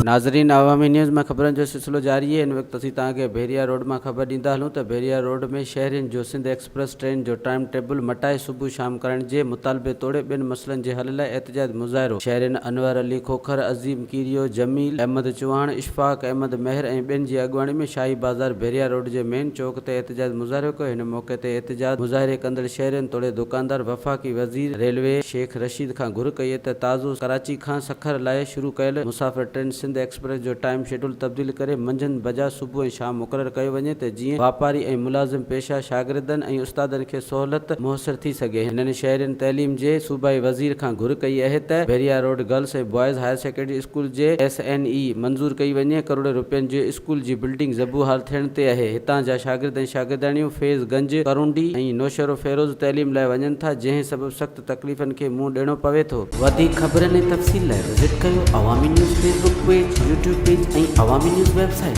नाज़रीन, अवामी न्यूज़ में ख़बरनि जो सिलसिलो जारी है। इन वक्त असीं तव्हांखे भेरिया रोड में ख़बर ॾींदा हलूं त भेरिया रोड में शहरियुनि जो सिंध एक्सप्रेस ट्रेन जो टाइम टेबल मटाए सुबुह शाम करण जे मुतालबे तोड़े ॿिनि मसइलनि जे हल लाइ एहतजाज मुज़ाहिरो। शहरियुनि अनवर अली खोखर, अज़ीम कीरियो, जमील अहमद चौहान, इशफाक अहमद मेहर ऐं ॿियनि जी अॻुवाणी में शाही बाज़ार भेरिया रोड जे मेन चौक ते एहतजाज मुज़ाहिरो कयो। हिन मौक़े ते एहतजाज मुज़ाहिरे कंदड़ शहरियुनि तोड़े दुकानदार वफ़ाक़ी वज़ीर रेलवे शेख रशीद खां घुर कई त ताज़ो कराची खां सखर लाइ शुरू कयल मुसाफ़िर ट्रेन सिंध एक्सप्रेस जो टाइम शेड्यूल तब्दील करे मंझंदि बजा सुबुह ऐं शाम मुक़ररु कयो वञे त जीअं वापारी ऐं मुलाज़िम पेशा शागिर्दनि ऐं उस्तादनि खे सहूलियत मुयसर थी सघे। हिननि शहरियुनि तइलीम जे सूबाई वज़ीर खां घुर कई आहे त भेरिया रोड गर्ल्स ऐं बॉयज़ हायर सेकेंडरी स्कूल जे SNE मंज़ूर कई वञे। करोड़ रुपयनि जे स्कूल जी बिल्डिंग ज़बूहाल थियण ते आहे। हितां जा शागिर्द ऐं शागिर्दाणियूं फैज़गंज, करुंडी ऐं नौशरो फेरोज़ तइलीम लाइ वञनि था, जंहिं सबबि सख़्त तकलीफ़ुनि खे मुंहुं ॾियणो पवे थो। वधीक ख़बरनि ऐं तफ़सील लाइ विज़िट कयो अवामी news Facebook page, YouTube page ऐं अवामी न्यूज़ वेबसाइट।